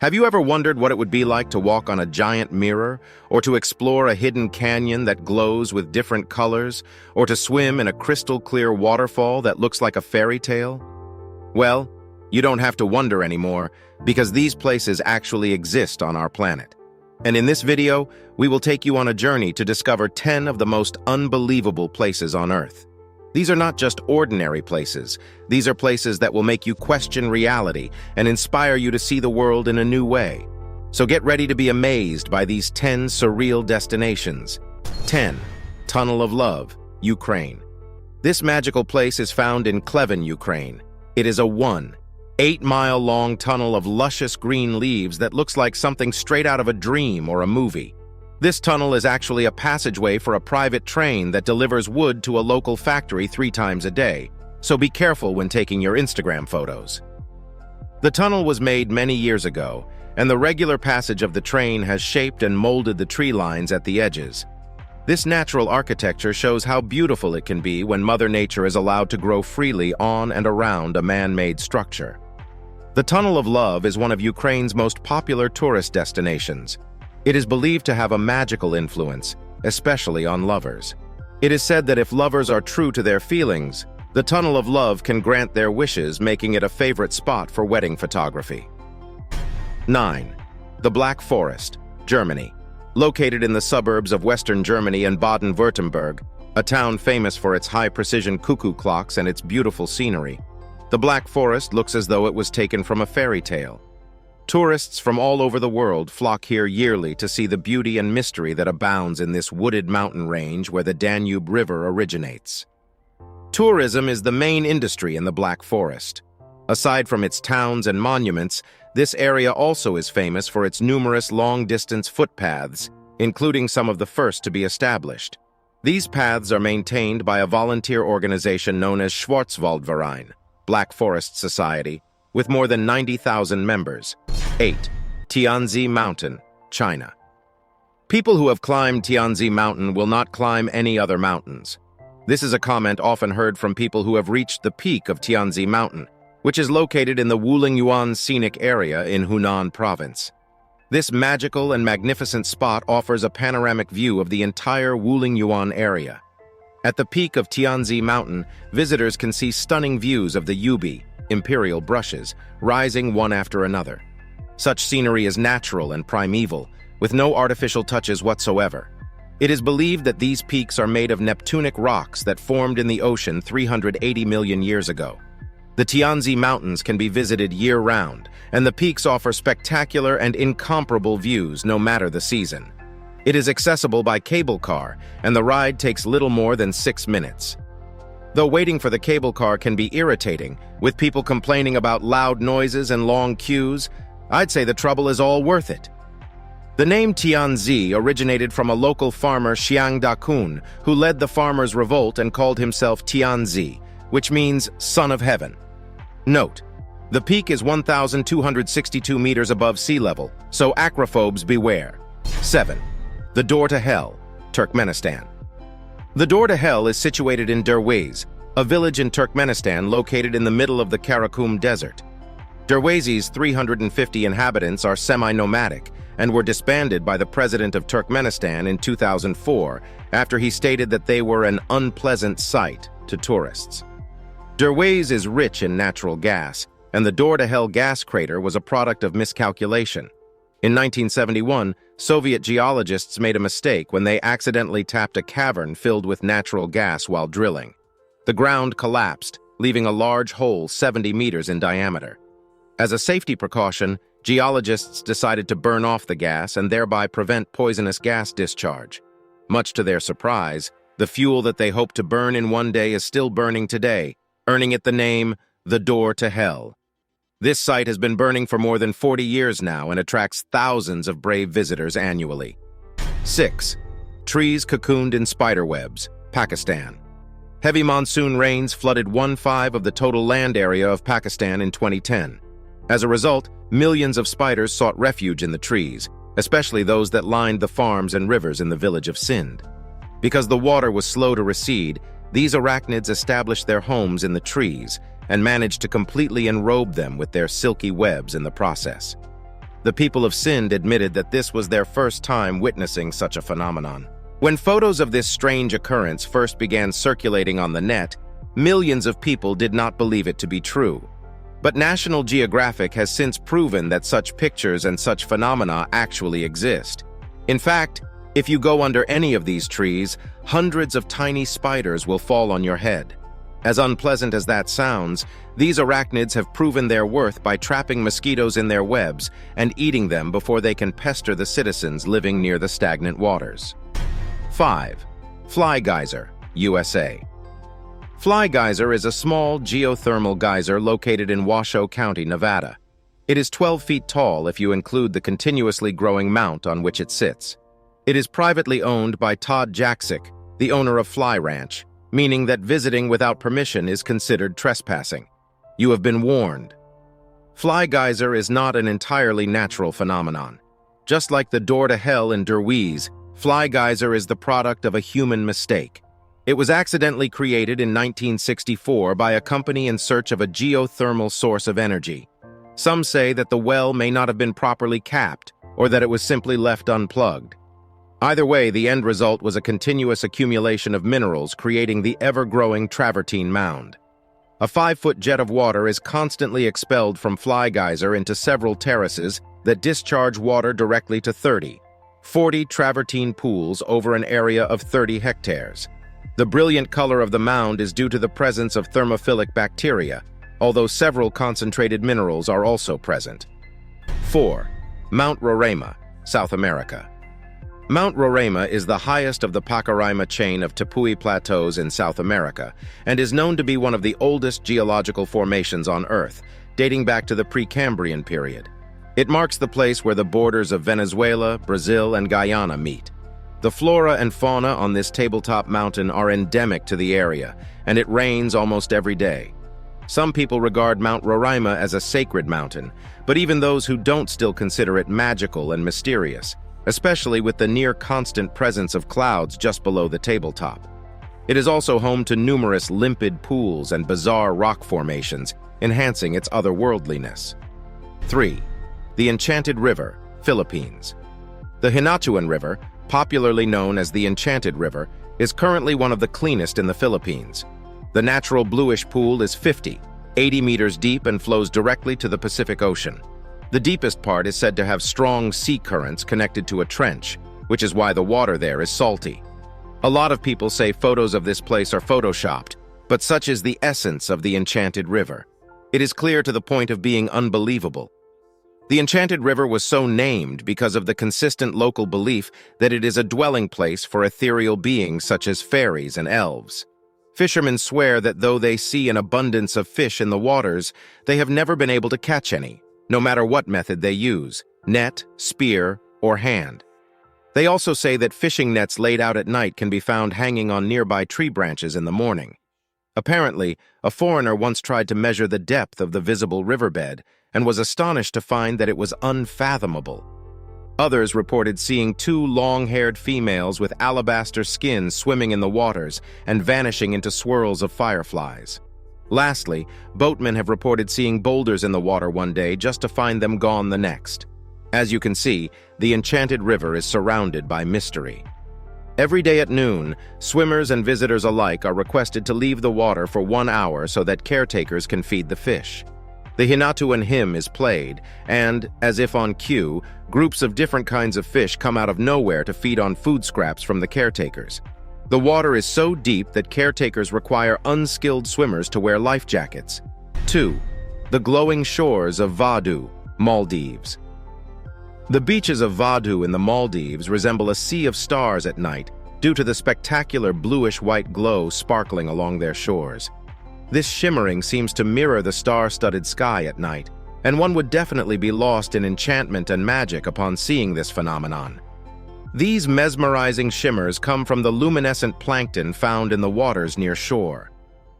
Have you ever wondered what it would be like to walk on a giant mirror, or to explore a hidden canyon that glows with different colors, or to swim in a crystal-clear waterfall that looks like a fairy tale? Well, you don't have to wonder anymore, because these places actually exist on our planet. And in this video, we will take you on a journey to discover 10 of the most unbelievable places on Earth. These are not just ordinary places. These are places that will make you question reality and inspire you to see the world in a new way. So get ready to be amazed by these 10 surreal destinations. 10. Tunnel of Love, Ukraine. This magical place is found in Kleven, Ukraine. It is a 8-mile-long tunnel of luscious green leaves that looks like something straight out of a dream or a movie. This tunnel is actually a passageway for a private train that delivers wood to a local factory 3 times a day, so be careful when taking your Instagram photos. The tunnel was made many years ago, and the regular passage of the train has shaped and molded the tree lines at the edges. This natural architecture shows how beautiful it can be when Mother Nature is allowed to grow freely on and around a man-made structure. The Tunnel of Love is one of Ukraine's most popular tourist destinations. It is believed to have a magical influence, especially on lovers. It is said that if lovers are true to their feelings, the Tunnel of Love can grant their wishes, making it a favorite spot for wedding photography. 9. The Black Forest, Germany. Located in the suburbs of Western Germany and Baden-Württemberg, a town famous for its high-precision cuckoo clocks and its beautiful scenery, the Black Forest looks as though it was taken from a fairy tale. Tourists from all over the world flock here yearly to see the beauty and mystery that abounds in this wooded mountain range where the Danube River originates. Tourism is the main industry in the Black Forest. Aside from its towns and monuments, this area also is famous for its numerous long-distance footpaths, including some of the first to be established. These paths are maintained by a volunteer organization known as Schwarzwaldverein, Black Forest Society, with more than 90,000 members. 8. Tianzi Mountain, China. People who have climbed Tianzi Mountain will not climb any other mountains. This is a comment often heard from people who have reached the peak of Tianzi Mountain, which is located in the Wulingyuan Scenic Area in Hunan Province. This magical and magnificent spot offers a panoramic view of the entire Wulingyuan area. At the peak of Tianzi Mountain, visitors can see stunning views of the Yubi, imperial brushes, rising one after another. Such scenery is natural and primeval, with no artificial touches whatsoever. It is believed that these peaks are made of Neptunic rocks that formed in the ocean 380 million years ago. The Tianzi Mountains can be visited year-round, and the peaks offer spectacular and incomparable views no matter the season. It is accessible by cable car, and the ride takes little more than 6 minutes. Though waiting for the cable car can be irritating, with people complaining about loud noises and long queues, I'd say the trouble is all worth it. The name Tianzi originated from a local farmer, Xiang Dakun, who led the farmers' revolt and called himself Tianzi, which means son of heaven. Note: the peak is 1,262 meters above sea level, so acrophobes beware. 7. The Door to Hell, Turkmenistan. The Door to Hell is situated in Derweze, a village in Turkmenistan located in the middle of the Karakum Desert. Derweze's 350 inhabitants are semi-nomadic and were disbanded by the president of Turkmenistan in 2004 after he stated that they were an unpleasant sight to tourists. Derweze is rich in natural gas, and the Door to Hell gas crater was a product of miscalculation. In 1971, Soviet geologists made a mistake when they accidentally tapped a cavern filled with natural gas while drilling. The ground collapsed, leaving a large hole 70 meters in diameter. As a safety precaution, geologists decided to burn off the gas and thereby prevent poisonous gas discharge. Much to their surprise, the fuel that they hoped to burn in one day is still burning today, earning it the name, the Door to Hell. This site has been burning for more than 40 years now and attracts thousands of brave visitors annually. 6. Trees cocooned in spiderwebs, Pakistan. Heavy monsoon rains flooded 1/5 of the total land area of Pakistan in 2010. As a result, millions of spiders sought refuge in the trees, especially those that lined the farms and rivers in the village of Sindh. Because the water was slow to recede, these arachnids established their homes in the trees and managed to completely enrobe them with their silky webs in the process. The people of Sind admitted that this was their first time witnessing such a phenomenon. When photos of this strange occurrence first began circulating on the net, millions of people did not believe it to be true. But National Geographic has since proven that such pictures and such phenomena actually exist. In fact, if you go under any of these trees, hundreds of tiny spiders will fall on your head. As unpleasant as that sounds, these arachnids have proven their worth by trapping mosquitoes in their webs and eating them before they can pester the citizens living near the stagnant waters. 5. Fly Geyser, USA. Fly Geyser is a small geothermal geyser located in Washoe County, Nevada. It is 12 feet tall if you include the continuously growing mount on which it sits. It is privately owned by Todd Jaksic, the owner of Fly Ranch, meaning that visiting without permission is considered trespassing. You have been warned. Fly Geyser is not an entirely natural phenomenon. Just like the door to hell in Derweeze, Fly Geyser is the product of a human mistake. It was accidentally created in 1964 by a company in search of a geothermal source of energy. Some say that the well may not have been properly capped, or that it was simply left unplugged. Either way, the end result was a continuous accumulation of minerals creating the ever-growing travertine mound. A 5-foot jet of water is constantly expelled from Fly Geyser into several terraces that discharge water directly to 40 travertine pools over an area of 30 hectares. The brilliant color of the mound is due to the presence of thermophilic bacteria, although several concentrated minerals are also present. 4. Mount Roraima, South America. Mount Roraima is the highest of the Pacaraima chain of Tepui plateaus in South America and is known to be one of the oldest geological formations on Earth, dating back to the Precambrian period. It marks the place where the borders of Venezuela, Brazil, and Guyana meet. The flora and fauna on this tabletop mountain are endemic to the area, and it rains almost every day. Some people regard Mount Roraima as a sacred mountain, but even those who don't still consider it magical and mysterious, especially with the near-constant presence of clouds just below the tabletop. It is also home to numerous limpid pools and bizarre rock formations, enhancing its otherworldliness. 3. The Enchanted River, Philippines. The Hinatuan River, popularly known as the Enchanted River, is currently one of the cleanest in the Philippines. The natural bluish pool is 80 meters deep and flows directly to the Pacific Ocean. The deepest part is said to have strong sea currents connected to a trench, which is why the water there is salty. A lot of people say photos of this place are photoshopped, but such is the essence of the Enchanted River. It is clear to the point of being unbelievable. The Enchanted River was so named because of the consistent local belief that it is a dwelling place for ethereal beings such as fairies and elves. Fishermen swear that though they see an abundance of fish in the waters, they have never been able to catch any, no matter what method they use, net, spear, or hand. They also say that fishing nets laid out at night can be found hanging on nearby tree branches in the morning. Apparently, a foreigner once tried to measure the depth of the visible riverbed and was astonished to find that it was unfathomable. Others reported seeing 2 long-haired females with alabaster skin swimming in the waters and vanishing into swirls of fireflies. Lastly, boatmen have reported seeing boulders in the water one day just to find them gone the next. As you can see, the Enchanted River is surrounded by mystery. Every day at noon, swimmers and visitors alike are requested to leave the water for 1 hour so that caretakers can feed the fish. The Hinatuan hymn is played, and, as if on cue, groups of different kinds of fish come out of nowhere to feed on food scraps from the caretakers. The water is so deep that caretakers require unskilled swimmers to wear life jackets. 2. The glowing shores of Vadu, Maldives. The beaches of Vadu in the Maldives resemble a sea of stars at night due to the spectacular bluish-white glow sparkling along their shores. This shimmering seems to mirror the star-studded sky at night, and one would definitely be lost in enchantment and magic upon seeing this phenomenon. These mesmerizing shimmers come from the luminescent plankton found in the waters near shore.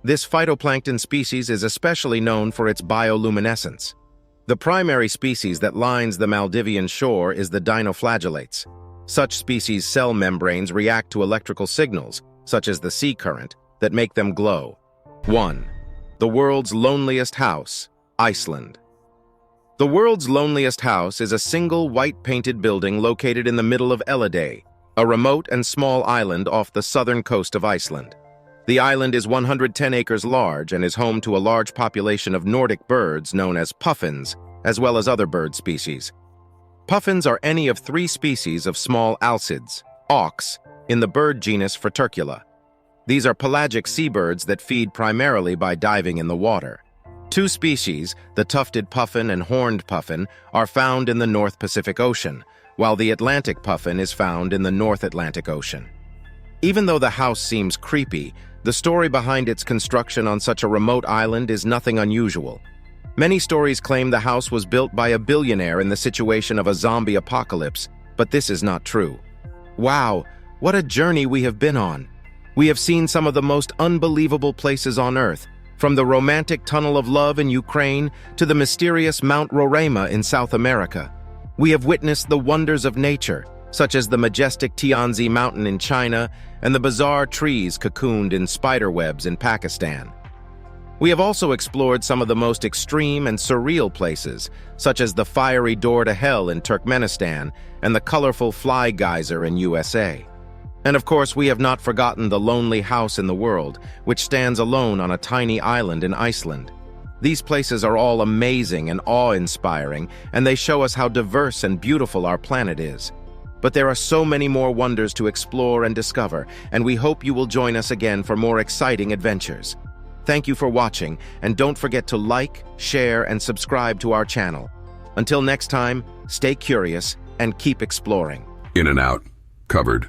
This phytoplankton species is especially known for its bioluminescence. The primary species that lines the Maldivian shore is the dinoflagellates. Such species' cell membranes react to electrical signals, such as the sea current, that make them glow. 1. The world's loneliest house, Iceland. The world's loneliest house is a single white-painted building located in the middle of Elliday, a remote and small island off the southern coast of Iceland. The island is 110 acres large and is home to a large population of Nordic birds known as puffins, as well as other bird species. Puffins are any of 3 species of small alcids, auks, in the bird genus Fratercula. These are pelagic seabirds that feed primarily by diving in the water. 2 species, the tufted puffin and horned puffin, are found in the North Pacific Ocean, while the Atlantic puffin is found in the North Atlantic Ocean. Even though the house seems creepy, the story behind its construction on such a remote island is nothing unusual. Many stories claim the house was built by a billionaire in the situation of a zombie apocalypse, but this is not true. Wow, what a journey we have been on! We have seen some of the most unbelievable places on Earth, from the romantic Tunnel of Love in Ukraine to the mysterious Mount Roraima in South America. We have witnessed the wonders of nature, such as the majestic Tianzi Mountain in China and the bizarre trees cocooned in spiderwebs in Pakistan. We have also explored some of the most extreme and surreal places, such as the fiery door to hell in Turkmenistan and the colorful fly geyser in USA. And of course, we have not forgotten the lonely house in the world, which stands alone on a tiny island in Iceland. These places are all amazing and awe-inspiring, and they show us how diverse and beautiful our planet is. But there are so many more wonders to explore and discover, and we hope you will join us again for more exciting adventures. Thank you for watching, and don't forget to like, share, and subscribe to our channel. Until next time, stay curious and keep exploring. In and out. Covered.